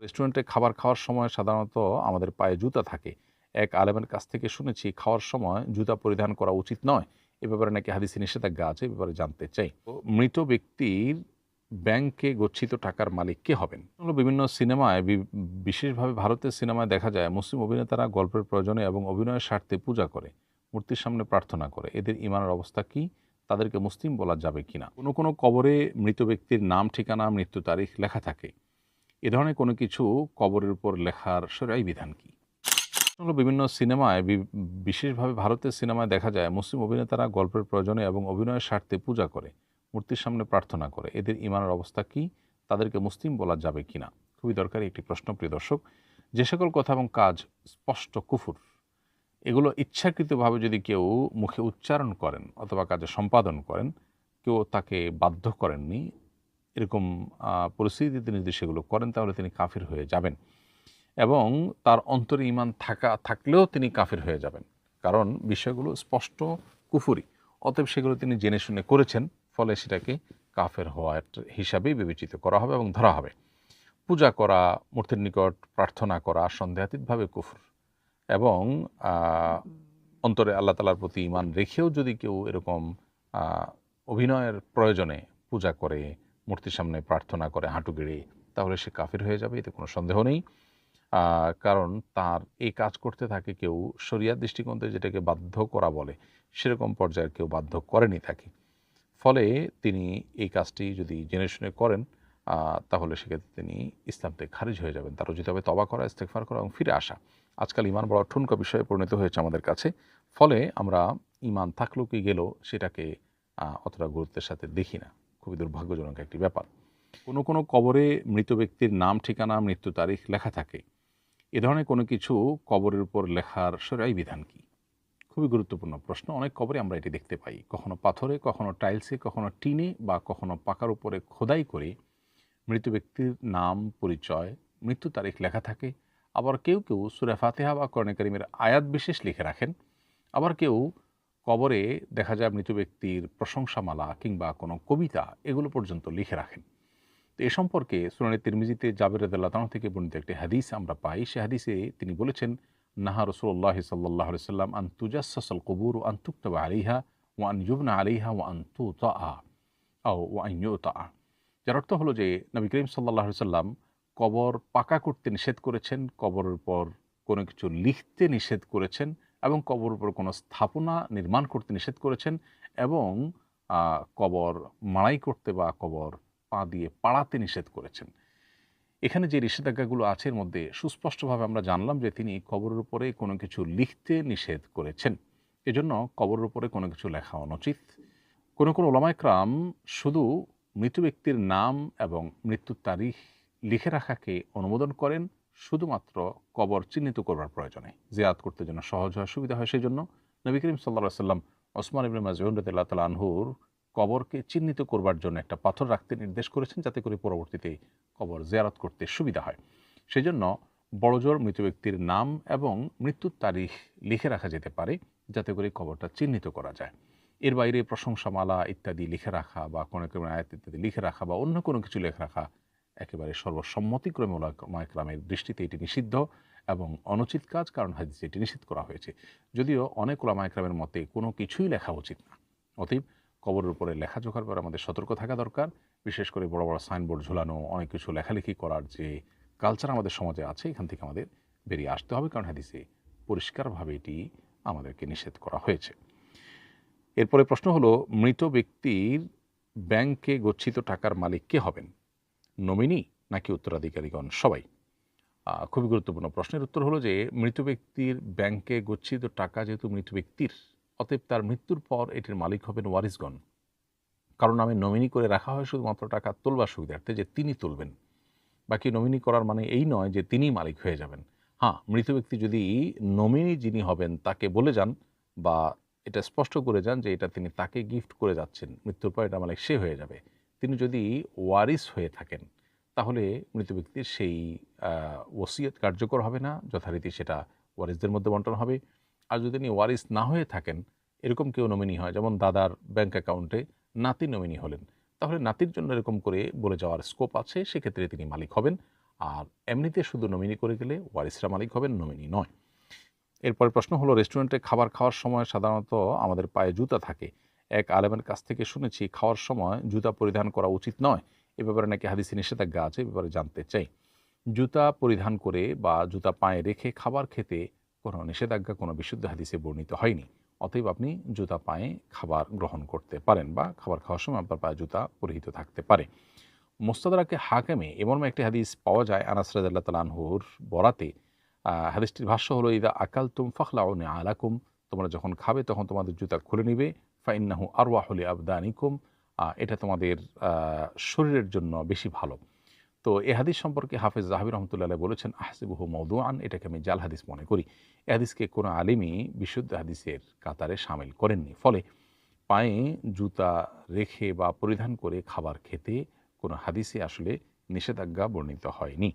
রেস্টুরেন্টে খাবার খাওয়ার সময় সাধারণত আমাদের পায়ে জুতা থাকে। এক আলেমের কাছ থেকে শুনেছি খাওয়ার সময় জুতা পরিধান করা উচিত নয়। এ ব্যাপারে নাকি হাদিসে নিষেধাজ্ঞা আছে, এ ব্যাপারে জানতে চাই। তো মৃত ব্যক্তির ব্যাংকে গচ্ছিত টাকার মালিক কে হবেন? হলো বিভিন্ন সিনেমায় বিশেষভাবে ভারতের সিনেমায় দেখা যায় মুসলিম অভিনেতারা গল্পের প্রয়োজনে এবং অভিনয়ের স্বার্থে পূজা করে, মূর্তির সামনে প্রার্থনা করে। এদের ঈমানের অবস্থা কী? তাদেরকে মুসলিম বলা যাবে কিনা? কোনো কবরে মৃত ব্যক্তির নাম, ঠিকানা, মৃত্যু তারিখ লেখা থাকে। এ ধরনের কোনো কিছু কবরের উপর লেখার শরঈ বিধান কি? হলো বিভিন্ন সিনেমায় বিশেষভাবে ভারতের সিনেমায় দেখা যায় মুসলিম অভিনেতারা গল্পের প্রয়োজনে এবং অভিনয়ের স্বার্থে পূজা করে, মূর্তির সামনে প্রার্থনা করে। এদের ঈমানের অবস্থা কী? তাদেরকে মুসলিম বলা যাবে কিনা? খুবই দরকারি একটি প্রশ্ন, প্রিয় দর্শক। যে সকল কথা এবং কাজ স্পষ্ট কুফর, এগুলো ইচ্ছাকৃতভাবে যদি কেউ মুখে উচ্চারণ করেন অথবা কাজে সম্পাদন করেন, কেউ তাকে বাধ্য করেননি, এরকম পরিস্থিতিতে যদি সেগুলো করেন, তাহলে তিনি কাফির হয়ে যাবেন এবং তার অন্তরে ঈমান থাকলেও তিনি কাফির হয়ে যাবেন। কারণ বিষয়গুলো স্পষ্ট কুফরি। অতএব সেগুলো তিনি জেনে শুনে করেছেন, ফলে সেটাকে কাফের হওয়ার হিসাবেই বিবেচিত করা হবে এবং ধরা হবে। পূজা করা, মূর্তির নিকট প্রার্থনা করা সন্দেহাতীতভাবে কুফর এবং অন্তরে আল্লাহ তাআলার প্রতি ঈমান রেখেও যদি কেউ এরকম অভিনয়ের প্রয়োজনে পূজা করে, মূর্তির সামনে প্রার্থনা করে হাঁটু গেড়ে, তাহলে সে কাফির হয়ে যাবে, এতে কোনো সন্দেহ নেই। কারণ তার এই কাজ করতে থাকে কেউ শরিয়ার দৃষ্টিকোণ থেকে যেটাকে বাধ্য করা বলে, সেরকম পর্যায়ের কেউ বাধ্য করেনি তাকে। ফলে তিনি এই কাজটি যদি জেনে শুনে করেন, তাহলে সেক্ষেত্রে তিনি ইসলাম থেকে খারিজ হয়ে যাবেন। তার উচিত হবে তওবা করা, ইস্তেগফার করা এবং ফিরে আসা। আজকাল ঈমান বড় ঠুনকো বিষয়ে পরিণত হয়েছে আমাদের কাছে। ফলে আমরা ঈমান থাকলো কি গেল সেটাকে অতটা গুরুত্বের সাথে দেখি না। খুবই দুর্ভাগ্যজনক একটি ব্যাপার। কোনো কবরে মৃত ব্যক্তির নাম, ঠিকানা, মৃত্যু তারিখ লেখা থাকে। এ ধরনের কোনো কিছু কবরের উপর লেখার শরঈ বিধান কি? খুবই গুরুত্বপূর্ণ প্রশ্ন। অনেক কবরে আমরা এটি দেখতে পাই। কখনো পাথরে, কখনো টাইলসে, কখনো টিনে বা কখনো পাকার উপরে খোদাই করে মৃত ব্যক্তির নাম, পরিচয়, মৃত্যু তারিখ লেখা থাকে। আবার কেউ সূরা ফাতিহা বা কোরআনে কারীমের আয়াত বিশেষ লিখে রাখেন। আবার কেউ কবরে দেখা যায় মৃত ব্যক্তির প্রশংসামালা কিংবা কোনো কবিতা, এগুলো পর্যন্ত লিখে রাখেন। তো এ সম্পর্কে সুনানে তিরমিজিতে জাবের রাদিয়াল্লাহু তাআলা থেকে বর্ণিত একটি হাদিস আমরা পাই। সে হাদিসে তিনি বলেছেন, নাহা রাসূলুল্লাহ সাল্লাল্লাহু আলাইহি ওয়াসাল্লাম আন তুজাসসাসাল কুবুর ওয়া আন তুকতাবা আলাইহা ওয়া আন ইউবনা আলাইহা ওয়া আন তুতাআ ওয়া আন ইউতাআ। যার অর্থ হলো যে নবী করিম সাল্লাল্লাহু আলাইহি ওয়াসাল্লাম কবর পাকা করতে নিষেধ করেছেন, কবরের উপর কোনো কিছু লিখতে নিষেধ করেছেন এবং কবরের উপর কোনো স্থাপনা নির্মাণ করতে নিষেধ করেছেন এবং কবর মাড়াই করতে বা কবর পা দিয়ে পাড়াতে নিষেধ করেছেন। এখানে যে নিষেধাজ্ঞাগুলো আছে এর মধ্যে সুস্পষ্টভাবে আমরা জানলাম যে তিনি কবরের উপরে কোনো কিছু লিখতে নিষেধ করেছেন। এজন্য কবরের উপরে কোনো কিছু লেখা অনুচিত। কোনো ওলামা ইকরাম শুধু মৃত ব্যক্তির নাম এবং মৃত্যুর তারিখ লিখে রাখাকে অনুমোদন করেন শুধুমাত্র কবর চিহ্নিত করবার প্রয়োজনে, জিয়ারত করতে যেন সহজ হয়, সুবিধা হয়। সেই জন্য নবী করিম সাল্লাল্লাহু আলাইহি ওয়াসাল্লাম ওসমান ইবনে মাযউন রাদিয়াল্লাহু তাআলা আনহুর কবরকে চিহ্নিত করবার জন্য একটা পাথর রাখতে নির্দেশ করেছেন, যাতে করে পরবর্তীতে কবর জিয়ারত করতে সুবিধা হয়। সেজন্য বড়জোর মৃত ব্যক্তির নাম এবং মৃত্যুর তারিখ লিখে রাখা যেতে পারে, যাতে করে কবরটা চিহ্নিত করা যায়। এর বাইরে প্রশংসামালা ইত্যাদি লিখে রাখা বা কোনো আয়াত ইত্যাদি লিখে রাখা বা অন্য কোনো কিছু লিখে রাখা একেবারে সর্বসম্মতিক্রমে ওলামা ইকরামের দৃষ্টিতে এটি নিষিদ্ধ এবং অনুচিত কাজ, কারণ হাদিসে এটি নিষিদ্ধ করা হয়েছে। যদিও অনেক ওলামা ইকরামের মতে কোনো কিছুই লেখা উচিত না। অতএব কবরের উপরে লেখাজোখার পর আমাদের সতর্ক থাকা দরকার। বিশেষ করে বড় বড় সাইনবোর্ড ঝুলানো, অনেক কিছু লেখালেখি করার যে কালচার আমাদের সমাজে আছে, এখান থেকে আমাদের বেরিয়ে আসতে হবে, কারণ হাদিসে পরিষ্কারভাবে এটি আমাদেরকে নিষেধ করা হয়েছে। এরপরে প্রশ্ন হলো, মৃত ব্যক্তির ব্যাংকে গচ্ছিত টাকার মালিক কে হবেন? নমিনি নাকি উত্তরাধিকারীগণ সবাই? খুবই গুরুত্বপূর্ণ প্রশ্নের উত্তর হলো যে মৃত ব্যক্তির ব্যাংকে গচ্ছিত টাকা যেহেতু মৃত ব্যক্তির, অতএব তার মৃত্যুর পর এটির মালিক হবেন ওয়ারিসগণ। কারণ নামে নমিনি করে রাখা হয় শুধুমাত্র টাকা তোলবার সুবিধার্থে, যে তিনি তুলবেন। বাকি নমিনি করার মানে এই নয় যে তিনিই মালিক হয়ে যাবেন। হ্যাঁ, মৃত ব্যক্তি যদি নমিনি যিনি হবেন তাকে বলে যান বা এটা স্পষ্ট করে যান যে এটা তিনি তাকে গিফট করে যাচ্ছেন, মৃত্যুর পর এটা মালিক সে হয়ে যাবে। তিনি যদি ওয়ারিস হয়ে থাকেন, তাহলে মৃত ব্যক্তির সেই ওসিয়ত কার্যকর হবে না, যথারীতি সেটা ওয়ারিসদের মধ্যে বন্টন হবে। আর যদি তিনি ওয়ারিস না হয়ে থাকেন, এরকম কেউ নমিনি হয়, যেমন দাদার ব্যাংক অ্যাকাউন্টে নাতি নমিনি হলেন, তাহলে নাতির জন্য এরকম করে বলে যাওয়ার স্কোপ আছে, সেক্ষেত্রে তিনি মালিক হবেন। আর এমনিতে শুধু নমিনি করে গেলে ওয়ারিসরা মালিক হবেন, নমিনি নয়। এরপরের প্রশ্ন হলো, রেস্টুরেন্টে খাবার খাওয়ার সময় সাধারণত আমাদের পায়ে জুতা থাকে। এক আলেমের কাছ থেকে শুনেছি খাওয়ার সময় জুতা পরিধান করা উচিত নয়। এ ব্যাপারে নাকি হাদিসে নিষেধাজ্ঞা আছে, এ ব্যাপারে জানতে চাই। জুতা পরিধান করে বা জুতা পায়ে রেখে খাবার খেতে কোনো নিষেধাজ্ঞা কোনো বিশুদ্ধ হাদিসে বর্ণিত হয়নি। অতএব আপনি জুতা পায়ে খাবার গ্রহণ করতে পারেন বা খাবার খাওয়ার সময় আপনার পায়ে জুতা পরিহিত থাকতে পারে। মুস্তাদরাকে হাকেমে এমন একটি হাদিস পাওয়া যায় আনাস রাদিয়াল্লাহু তাআলা আনহুর বরাতে। হাদিসটির ভাষ্য হলো, ইদা আকালতুম ফাখলাউ নিআলাকুম, তোমরা যখন খাবে তখন তোমাদের জুতা খুলে নিবে। ফাইন্নাহু আরওয়াহু লিআবদানিকুম, এটা তোমাদের শরীরের জন্য বেশি ভালো। তো এ হাদিস সম্পর্কে হাফেজ যাহাবী রাহমাতুল্লাহ আলাইহি বলেছেন, আহসিবুহু মাওদুআন, এটাকে আমি জাল হাদিস মনে করি। এ হাদিসকে কোনো আলিমই বিশুদ্ধ হাদিসের কাতারে শামিল করেননি। ফলে পায়ে জুতা রেখে বা পরিধান করে খাবার খেতে কোনো হাদিসে আসলে নিষেধাজ্ঞা বর্ণিত হয়নি।